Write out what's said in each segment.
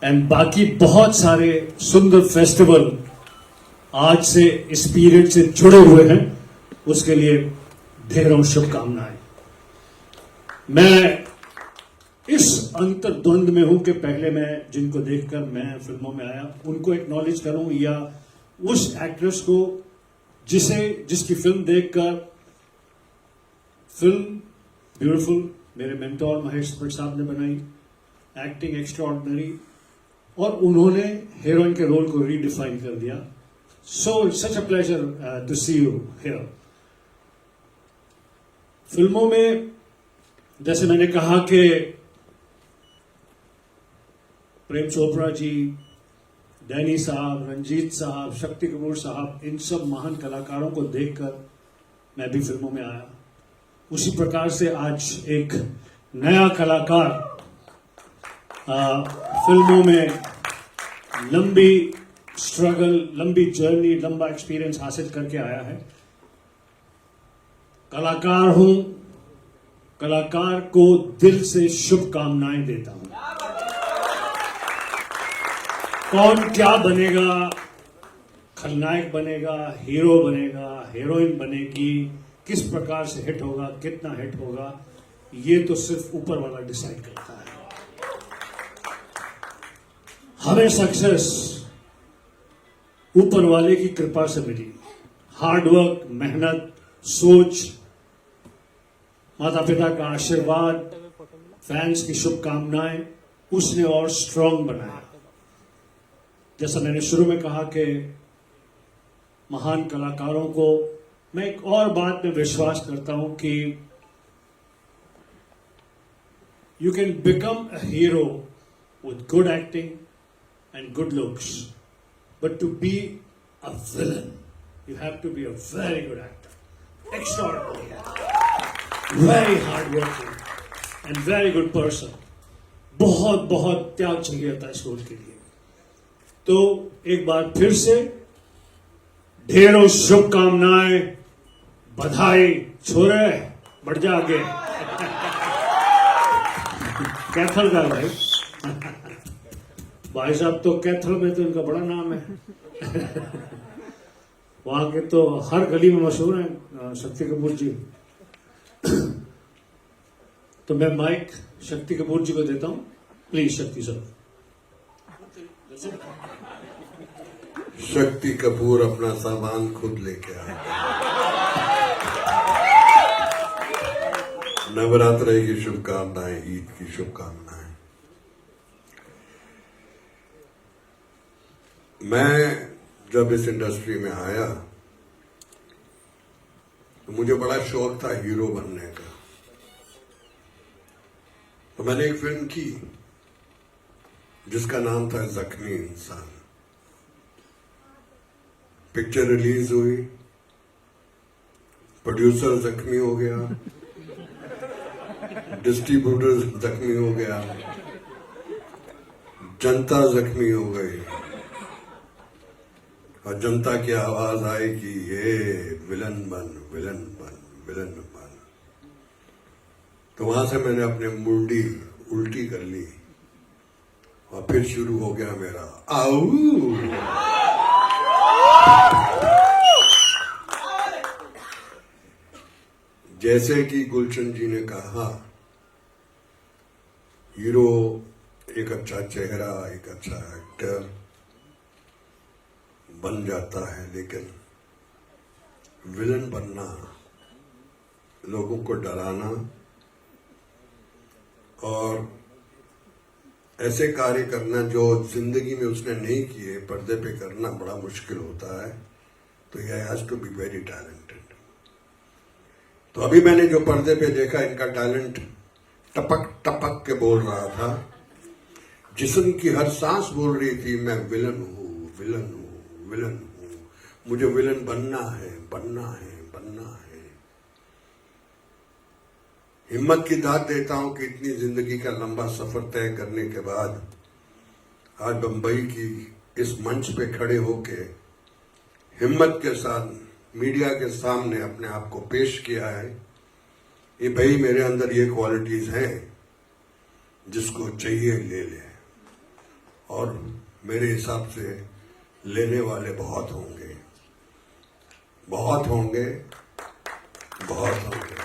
And बाकी बहुत सारे सुंदर फेस्टिवल आज से इस पीरियड से जुड़े हुए हैं, उसके लिए ढेरों शुभकामनाएं। मैं इस अंतर्द्वंद में हूं कि पहले मैं जिनको देखकर मैं फिल्मों में आया उनको एक्नॉलेज करूं या उस एक्ट्रेस को जिसकी फिल्म देखकर फिल्म ब्यूटीफुल मेरे मेंटोर महेश भट्ट साहब ने बनाई, एक्टिंग एक्स्ट्राऑर्डिनरी, और उन्होंने हीरोइन के रोल को रीडिफाइन कर दिया। So it's such a pleasure to see you here. फिल्मों में जैसे मैंने कहा कि प्रेम चोपड़ा जी, डैनी साहब, रंजीत साहब, शक्ति कपूर साहब, इन सब महान कलाकारों को देखकर मैं भी फिल्मों में आया। उसी प्रकार से आज एक नया कलाकार फिल्मों में लंबी स्ट्रगल, लंबी जर्नी, लंबा एक्सपीरियंस हासिल करके आया है। कलाकार हूं, कलाकार को दिल से शुभकामनाएं देता हूं। कौन क्या बनेगा, खलनायक बनेगा, हीरो बनेगा, हीरोइन बनेगी, किस प्रकार से हिट होगा, कितना हिट होगा, ये तो सिर्फ ऊपर वाला डिसाइड करता है। हमें सक्सेस ऊपर वाले की कृपा से मिली। हार्डवर्क, मेहनत, सोच, माता पिता का आशीर्वाद, फैंस की शुभकामनाएं, उसने और स्ट्रांग बनाया। जैसा मैंने शुरू में कहा कि महान कलाकारों को मैं एक और बात में विश्वास करता हूं कि you can become a hero with good acting and good looks, but to be a villain you have to be a very good actor, extraordinary actor, very hard working and very good person. बहुत बहुत त्याग चाहिए था इस role के लिए। तो एक बार फिर से ढेरों शुभकामनाएं, बधाई। छोरे बढ़ जा आगे। कैथल का भाई भाई साहब तो कैथल में तो इनका बड़ा नाम है। वहां के तो हर गली में मशहूर है शक्ति कपूर जी। तो मैं माइक शक्ति कपूर जी को देता हूं। प्लीज शक्ति सर। शक्ति कपूर अपना सामान खुद लेके आए। नवरात्र की शुभकामनाएं, ईद की शुभकामनाएं। मैं जब इस इंडस्ट्री में आया तो मुझे बड़ा शौक था हीरो बनने का। तो मैंने एक फिल्म की जिसका नाम था जख्मी इंसान। पिक्चर रिलीज हुई, प्रोड्यूसर जख्मी हो गया, डिस्ट्रीब्यूटर जख्मी हो गया, जनता जख्मी हो गई, और जनता की आवाज आई कि ये विलन बन, विलन बन, विलन बन। तो वहां से मैंने अपने मुंडी उल्टी कर ली और फिर शुरू हो गया मेरा आऊ। जैसे कि गुलशन जी ने कहा, हीरो एक अच्छा चेहरा, एक अच्छा एक्टर बन जाता है, लेकिन विलन बनना, लोगों को डराना और ऐसे कार्य करना जो जिंदगी में उसने नहीं किए, पर्दे पे करना बड़ा मुश्किल होता है। तो ये has to be very talented. तो अभी मैंने जो पर्दे पे देखा, इनका टैलेंट टपक टपक के बोल रहा था। जिस्म की हर सांस बोल रही थी मैं विलन हूं, विलन हूं, विलन हूं, मुझे विलन बनना है, बनना है, बनना है। हिम्मत की दाद देता हूं कि इतनी जिंदगी का लंबा सफर तय करने के बाद आज बंबई की इस मंच पे खड़े होके हिम्मत के साथ मीडिया के सामने अपने आप को पेश किया है। ये भाई मेरे अंदर ये क्वालिटीज हैं, जिसको चाहिए ले ले। और मेरे हिसाब से लेने वाले बहुत होंगे, बहुत होंगे, बहुत होंगे।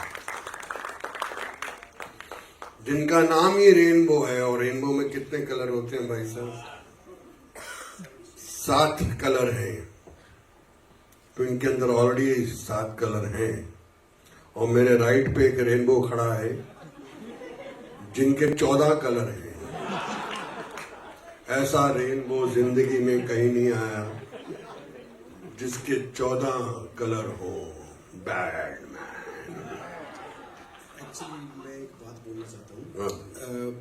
जिनका नाम ही रेनबो है, और रेनबो में कितने कलर होते हैं भाई साहब? 7 कलर हैं। तो इनके अंदर ऑलरेडी 7 कलर हैं। और मेरे राइट पे एक रेनबो खड़ा है जिनके 14 कलर हैं। ऐसा रेनबो जिंदगी में कहीं नहीं आया जिसके 14 कलर हो। बैडमैन। एक्चुअली मैं एक बात बोलना चाहता हूँ।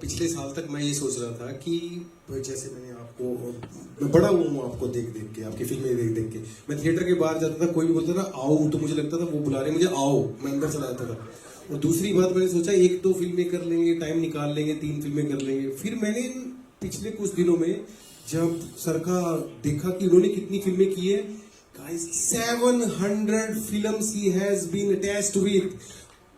पिछले साल तक मैं ये सोच रहा था कि जैसे मैं बड़ा हुआ हूँ आपको देख देख के, आपकी फिल्में देख देख के। मैं थिएटर के बाहर जाता था, कोई भी बोलता था आओ, तो मुझे लगता था वो बुला रहे मुझे, आओ, मैं अंदर चला जाता था। और दूसरी बात मैंने सोचा 1-2 फिल्में कर लेंगे, टाइम निकाल लेंगे, 3 फिल्में कर लेंगे। फिर मैंने पिछले कुछ दिनों में जब सर का देखा कि उन्होंने कितनी फिल्में की है, गाइस 700 फिल्म्स ही हैज बीन अटैच्ड विद।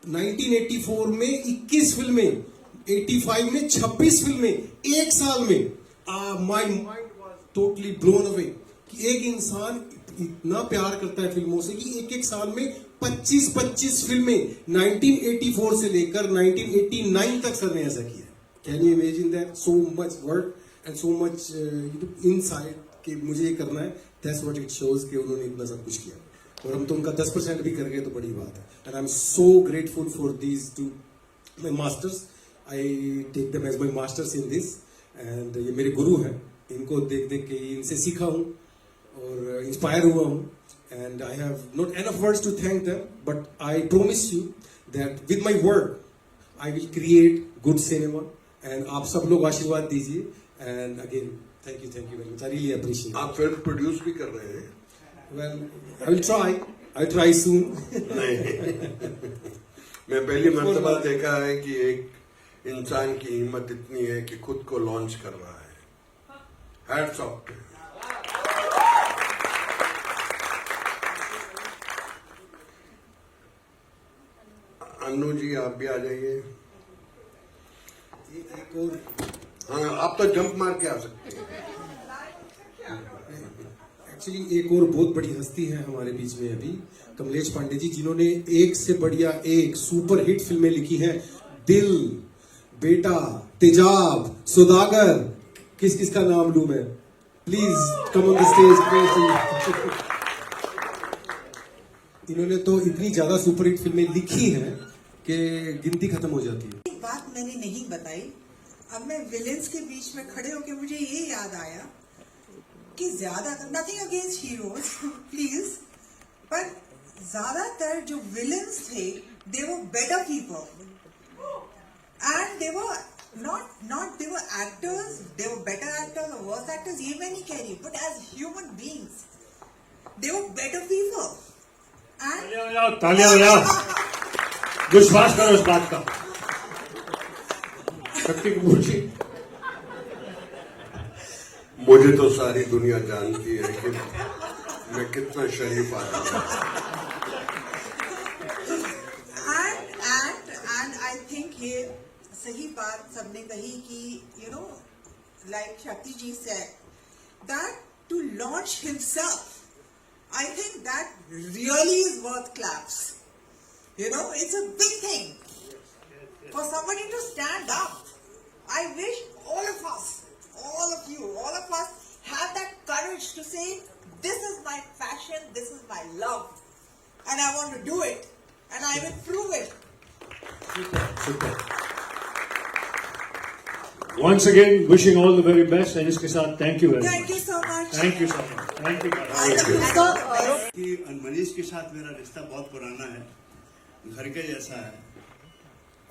1984 में 21 फिल्में, 85 में 26 फिल्में, एक साल में। My mind was totally blown away कि एक इंसान इतना प्यार करता है फिल्मों से कि एक साल में 25 फिल्में 1984 से लेकर 1989 तक सर ने ऐसा किया। Can you imagine that? So much work and so much insight कि मुझे ये करना है। दैट्स व्हाट इट शोज कि उन्होंने इतना सब कुछ किया, और हम तो उनका 10% भी कर गए तो बड़ी बात है। And I am so grateful for these two my masters. I take them as my masters in this. And ये मेरे गुरु हैं, इनको देख देख के इनसे सीखा हूँ और इंस्पायर हुआ हूँ। And I have not enough words to thank them, but I promise you that with my work I will create good cinema. And आप सब लोग आशीर्वाद दीजिए। And again thank you very much. I really appreciate. आप film produce भी कर रहे हैं? Well, I'll try soon. नहीं, मैं पहली मर्तबा देखा है कि एक इंसान की हिम्मत इतनी है कि खुद को लॉन्च कर रहा है। Hats off. अन्नू जी आप भी आ जाइए। एक और हाँ, आप तो जंप मार के आ सकते हैं। एक्चुअली एक और बहुत बड़ी हस्ती है हमारे बीच में अभी, कमलेश पांडे जी, जिन्होंने एक से बढ़िया एक सुपर हिट फिल्में लिखी हैं। दिल, बेटा, तेजाब, सौदागर, किस किस का नाम लूं मैं? Please come on the stage. इन्होंने तो इतनी ज्यादा सुपर हिट फिल्में लिखी हैं कि गिनती खत्म हो जाती है। एक बात मैंने नहीं बताई। अब मैं विलेंस के बीच में खड़े होकर मुझे ये याद आया कि ज्यादातर, नथिंग अगेंस्ट हीरोज प्लीज, पर ज्यादातर जो विलेंस थे they were better people and they were not they were actors, they were better actors और वर्स एक्टर्स, ये मैं नहीं कह रही, but as human beings they were better people. And तालियां बजाओ, विश्वास करो इस बात का। शक्ति कपूर जी, मुझे तो सारी दुनिया जानती है कि मैं कितना शरीफ आदमी हूं। एंड आई थिंक ये सही बात सबने कही कि you know like Shakti ji said that to launch himself, I think that really is worth claps. You know it's a big thing for somebody to stand up. I wish all of us, all of you, all of us have that courage to say, this is my passion, this is my love, and I want to do it, and I will prove it. Super. once again wishing all the very best, and इसके साथ thank you very Thank much. you so much. Thank you so much. Thank you. कि मनीष के साथ मेरा रिश्ता बहुत पुराना है, घर के जैसा है।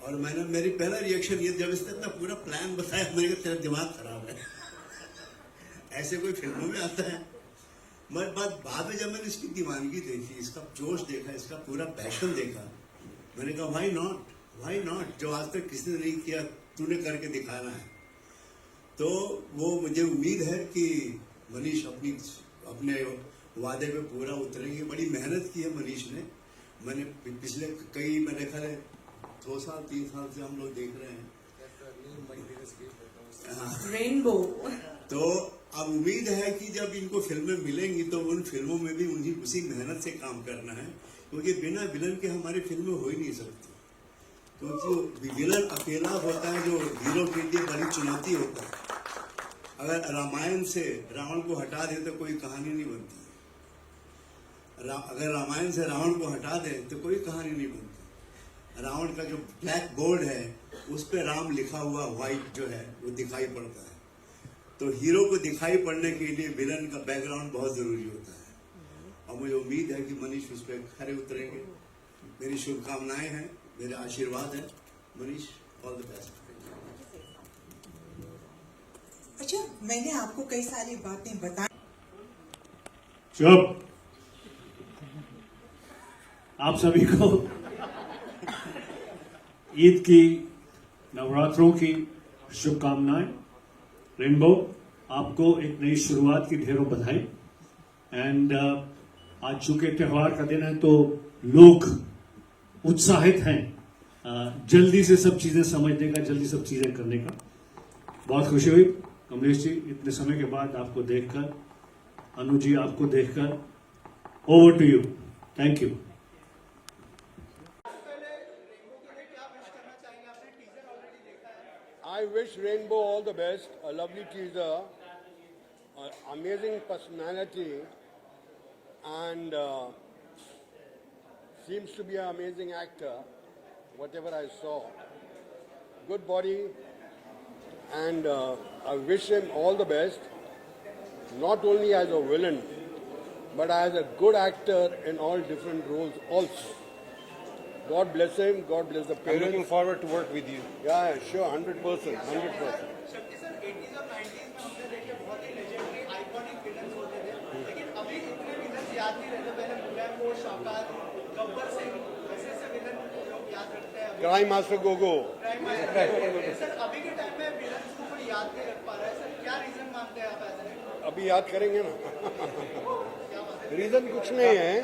और मेरी पहला रिएक्शन ये, जब इसने अपना पूरा प्लान बताया, मेरे को तेरा दिमाग खराब है, ऐसे कोई फिल्मों में आता है। मगर बाद में जब मैंने इसकी दीवानगी देखी, इसका जोश देखा, इसका पूरा पैशन देखा, मैंने कहा व्हाई नॉट, जो आज तक किसी ने नहीं किया तूने करके दिखाना है। तो वो मुझे उम्मीद है कि मनीष अपने वादे पे पूरा उतरेंगे। बड़ी मेहनत की है मनीष ने। मैंने पिछले मेरे ख्याल 2 साल 3 साल से हम लोग देख रहे हैं। रेनबो। तो अब उम्मीद है कि जब इनको फिल्में मिलेंगी तो उन फिल्मों में भी उन्हीं उसी मेहनत से काम करना है, क्योंकि बिना विलन के हमारी फिल्में हो ही नहीं सकती। क्योंकि विलन अकेला होता है जो हीरो के लिए बड़ी चुनौती होता है। अगर रामायण से रावण को हटा दे तो कोई कहानी नहीं बनती। अगर रामायण से रावण को हटा दे तो कोई कहानी नहीं बनती। रावण का जो ब्लैक बोर्ड है उस पे राम लिखा हुआ व्हाइट जो है वो दिखाई पड़ता है। तो हीरो को दिखाई पड़ने के लिए विलन का बैकग्राउंड बहुत जरूरी होता है, और मुझे उम्मीद है कि मनीष उस पर खरे उतरेंगे। मेरी शुभकामनाएं हैं, मेरे आशीर्वाद है। Manish, all the best. अच्छा, मैंने आपको कई सारी बातें बताई। चुप। आप सभी को ईद की, नवरात्रों की शुभकामनाएं। रेनबो, आपको एक नई शुरुआत की ढेरों बधाई। एंड आज चूंकि त्योहार का दिन है तो लोग उत्साहित हैं जल्दी से सब चीजें समझने का, जल्दी सब चीजें करने का। बहुत खुशी हुई कमलेश जी, इतने समय के बाद आपको देखकर, अनु जी आपको देखकर। Over to you. Thank you. I wish Rainbow all the best. A lovely teaser, amazing personality, and seems to be an amazing actor. Whatever I saw, good body, and I wish him all the best. Not only as a villain, but as a good actor in all different roles also. God bless him. God bless the I'm parents. looking forward to work with you. Yeah, sure, 100%, 100%. शक्ति sir 80s और 90s में हमने देखे बहुत ही legendary iconic villains होते थे, लेकिन अभी इतने विलन्स याद नहीं रहते। पहले मुगैम्बो, शाकार, गब्बर सिंह, ऐसे विलन लोग याद रखते हैं। Crime Master Gogo. सर अभी के टाइम में विलन्स को कोई याद नहीं रख पा रहा है। सर क्या रीजन मानते हैं आप ऐसे? अभी याद करेंगे ना। रीजन कुछ नहीं है,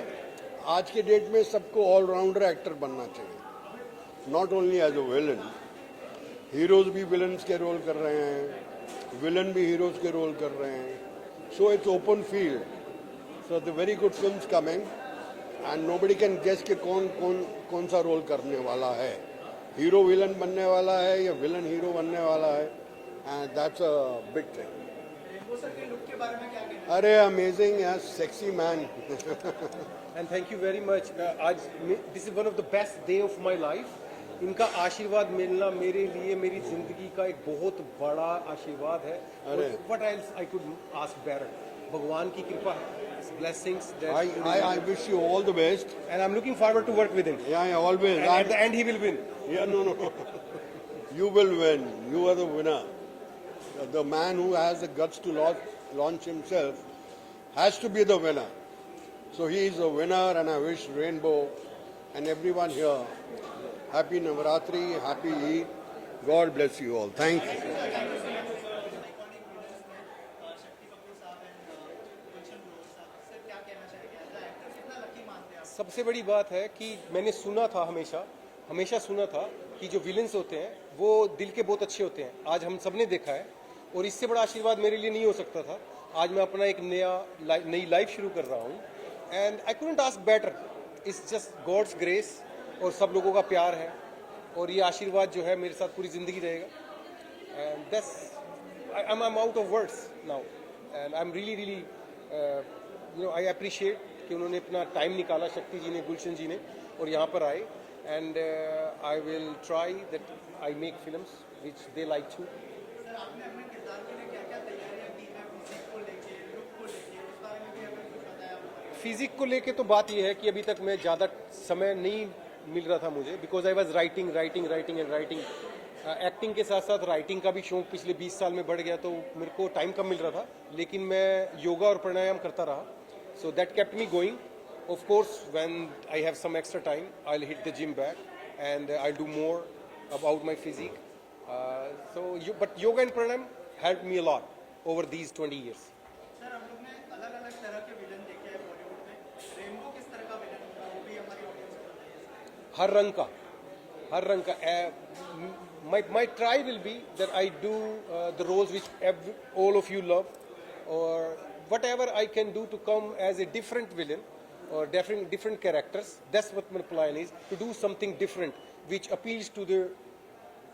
आज के डेट में सबको ऑलराउंडर एक्टर बनना चाहिए, not only as a villain. Heroes भी विलन्स के रोल कर रहे हैं, विलन भी हीरोज के रोल कर रहे हैं। So it's open field, so the very good films coming and nobody can guess कि कौन सा रोल करने वाला है। हीरो विलन बनने वाला है या विलन हीरो बनने वाला है, and that's a big thing. Rainbow sir के लुक के बारे में क्या कहना है? अरे amazing, sexy man. And thank you very much. आज this is one of the best day of my life. इनका आशीर्वाद मिलना मेरे लिए मेरी जिंदगी का एक बहुत बड़ा आशीर्वाद है। अरे। What else I could ask better? भगवान की कृपा है, blessings. I wish you all the best. And I'm looking forward to work with him. Yeah, always. And at the end he will win. Yeah, no. You will win. You are the winner. The man who has the guts to launch himself has to be the winner. So he is a winner, and I wish Rainbow and everyone here happy Navaratri, happy Eid. God bless you all. Thank you. सबसे बड़ी बात है कि मैंने सुना था, हमेशा सुना था कि जो विलेंस होते हैं वो दिल के बहुत अच्छे होते हैं। आज हम सबने देखा है, और इससे बड़ा आशीर्वाद मेरे लिए नहीं हो सकता था। आज मैं अपना एक नई लाइफ शुरू कर रहा हूँ, and I couldn't ask better. It's just God's grace, और सब लोगों का प्यार है, और ये आशीर्वाद जो है मेरे साथ पूरी ज़िंदगी रहेगा। And that's I am out of words now, and I am really I appreciate कि उन्होंने अपना टाइम निकाला, शक्ति जी ने, गुलशन जी ने, और यहाँ पर आए। And I will try that I make films which they like to. Sir आपने अपने किरदार के लिए क्या क्या तैयारियां की हैं? फिजिक को लेके, लुक को लेके, उस बारे में भी अगर कुछ बताया आप। फिजिक को लेके तो बात यह है कि अभी तक मैं ज़्यादा समय नहीं मिल रहा था मुझे, because I was writing and writing. Acting के साथ साथ राइटिंग का भी शौक पिछले 20 साल में बढ़ गया, तो मेरे को टाइम कम मिल रहा था, लेकिन मैं योगा और प्राणायाम करता रहा। So that kept me going. Of course, when I have some extra time, I'll hit the gym back, and I'll do more about my physique. But yoga and pranayam helped me a lot over these 20 years. Sir हम लोग ने अलग-अलग तरह के villain देखे हैं बॉलीवुड में। Rainbow किस तरह का विलन होगा वो भी हमारी ऑडियंस को बताइए। हर रंग का my try will be that I do the roles which all of you love, or whatever I can do to come as a different villain or different characters. That's what my plan is, to do something different which appeals to the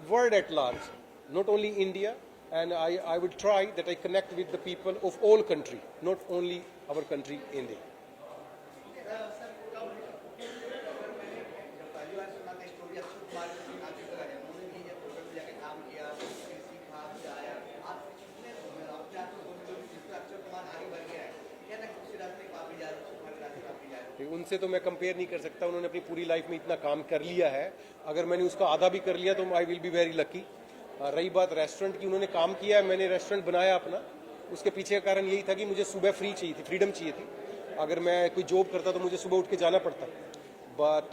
world at large, not only India. And I would try that I connect with the people of all country, not only our country, India. पहली बार सुना था story Akshay Kumar की नाच कर रहे हैं उन्होंने भी ये होटल में जाके काम किया सीखा फिर आया आप कितने अपने आप को बोलते हो जिस पर अक्षय कुमार आगे बढ़ गया है क्या ना उसी रास्ते पे आप भी जा रहे हो तुम्हारे रास्ते पे आप भी जा रहे हो उनसे तो मैं कंपेयर नहीं कर सकता, उन्होंने अपनी पूरी लाइफ में इतना काम कर लिया है। अगर मैंने उसका आधा भी कर लिया तो I will be very lucky. रही बात रेस्टोरेंट की, उन्होंने काम किया है, मैंने रेस्टोरेंट बनाया अपना। उसके पीछे का कारण यही था कि मुझे सुबह फ्री चाहिए थी, फ्रीडम चाहिए थी। अगर मैं कोई जॉब करता तो मुझे सुबह उठ के जाना पड़ता, but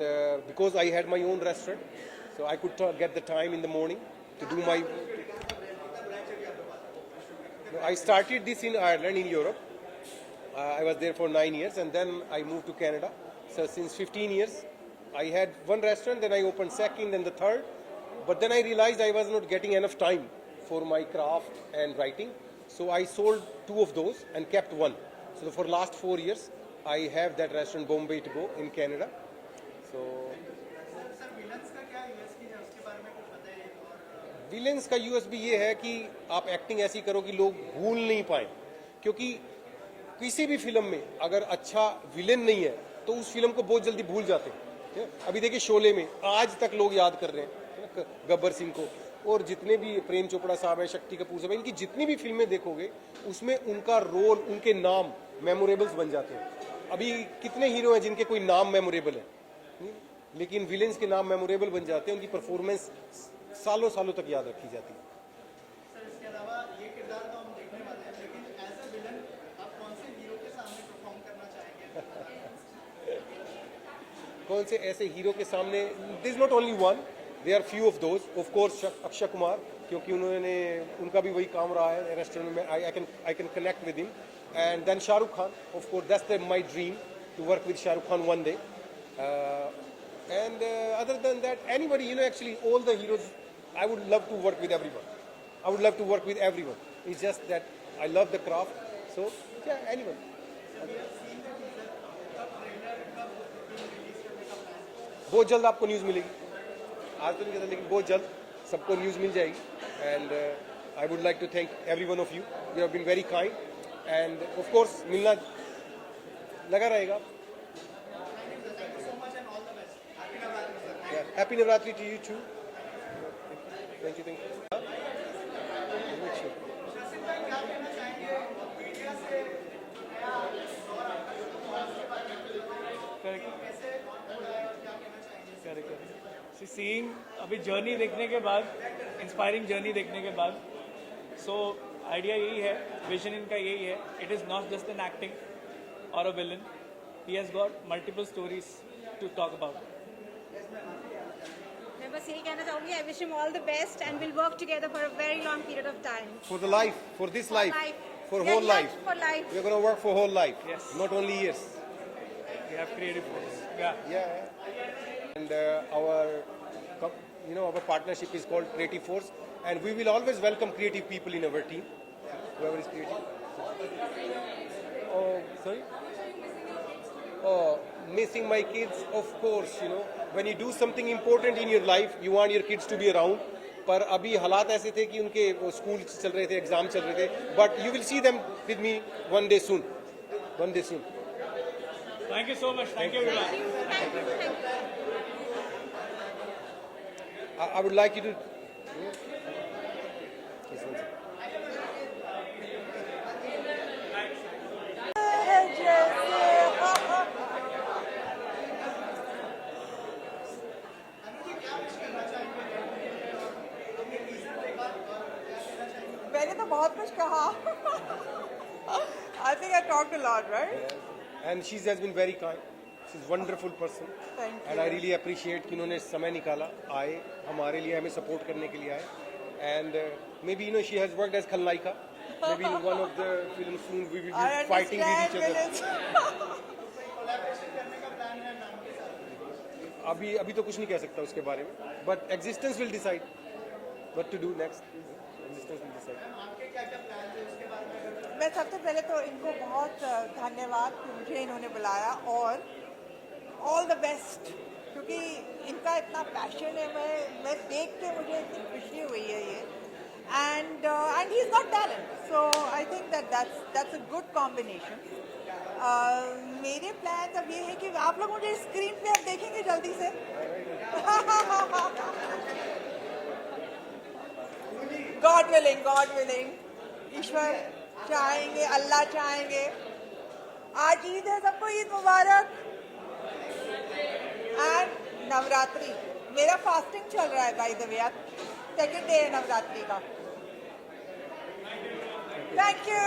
because I had my own restaurant so I could get the time in the morning to do my. I started this in Ireland in Europe. I was there for 9 years and then I moved to Canada. So since 15 years, I had one restaurant, then I opened second and the third. But then I realized I was not getting enough time for my craft and writing. So I sold 2 of those and kept one. So for last 4 years, I have that restaurant Bombay to go in Canada. So sir villains का क्या USP है उसके बारे में कुछ बताइए. Villains का USP ये है कि आप एक्टिंग ऐसी करो कि लोग भूल नहीं पाए, क्योंकि किसी भी फिल्म में अगर अच्छा विलेन नहीं है तो उस फिल्म को बहुत जल्दी भूल जाते हैं. अभी देखिए शोले में आज तक लोग याद कर रहे हैं गब्बर सिंह को, और जितने भी प्रेम चोपड़ा साहब है, शक्ति कपूर साहब है, इनकी जितनी भी फिल्में देखोगे उसमें उनका रोल, उनके नाम मेमोरेबल्स बन जाते हैं. अभी कितने हीरो हैं जिनके कोई नाम मेमोरेबल है, लेकिन विलेंस के नाम मेमोरेबल बन जाते हैं, उनकी परफॉर्मेंस सालों सालों तक याद रखी जाती है. सर इसके अलावा ये किरदार तो हम देखने वाले हैं लेकिन एज अ विलन आप कौन से हीरो के सामने परफॉर्म करना चाहेंगे? कौन से ऐसे हीरो के सामने? This is not only one, there are few of those. Of course Akshay Kumar, क्योंकि उन्होंने उनका भी वही काम रहा है रेस्टोरेंट में. I can connect with him. And then Shahrukh Khan, of course that's my dream to work with Shahrukh Khan one day. And other than that, anybody, actually all the heroes, I would love to work with everyone. I would love to work with everyone. It's just that I love the craft. So, yeah, anyone. बहुत जल्द आपको news मिलेगी. आज तो नहीं कहता, लेकिन बहुत जल्द सबको न्यूज़ मिल जाएगी. And I would like to thank every one of you. You have been very kind. And of course, मिलना लगा रहेगा. Yeah. Happy Navratri to you too. Thank you, thank you. शशिन भाई क्या कहना चाहेंगे मीडिया से नया दौर आपका जो कुमार के बारे में कैसे हो रहा है और क्या कहना चाहेंगे? सीइंग अभी जर्नी देखने के बाद, इंस्पायरिंग जर्नी देखने के बाद, सो आइडिया यही है, विजन इनका यही है. It is not just an acting or a villain. He has got multiple stories to talk about. मैं बस यही कहना चाहूँगी, I wish him all the best and will work together for a very long period of time. For the life, for this life, for Yeah, whole life. For life. We're going to work for whole life. Yes. Not only years. We have creative force. Yeah. Yeah. And our partnership is called Creative Force, and we will always welcome creative people in our team. Whoever is creative. Oh, sorry. Oh, missing my kids, of course. When you do something important in your life, you want your kids to be around. पर अभी हालात ऐसे थे कि उनके school चल रहे थे, एग्जाम चल रहे थे. But you will see them with me one day soon. One day soon. Thank you so much. Thank you everyone. Thank you. Thank you. I would like you to. Yes, one second. मैंने तो बहुत कुछ कहा. I think I talked a lot, right? And she has been very kind. She's a wonderful person. Thank you. And I really appreciate कि उन्होंने समय निकाला, आए हमारे लिए, हमें सपोर्ट करने के लिए आए. And maybe she has worked as खलनायिका. Maybe in one of the films soon we will be fighting with each other. अभी तो कुछ नहीं कह सकता उसके बारे में. But existence will decide. what to do next. Ministers will decide. मैं सबसे पहले तो इनको बहुत धन्यवाद कि मुझे इन्होंने बुलाया और ऑल द बेस्ट, क्योंकि इनका इतना पैशन है, मैं देख के मुझे इतनी खुशी हुई है ये, and he is got talent, so I think that's a good combination. मेरे प्लान अब ये है कि आप लोग मुझे स्क्रीन पे अब देखेंगे जल्दी से. गॉड विलिंग, ईश्वर चाहेंगे, अल्लाह चाहेंगे. आज ईद है, सबको ईद मुबारक. एंड नवरात्रि, मेरा फास्टिंग चल रहा है बाय द वे, आज सेकेंड डे है नवरात्रि का. Thank you.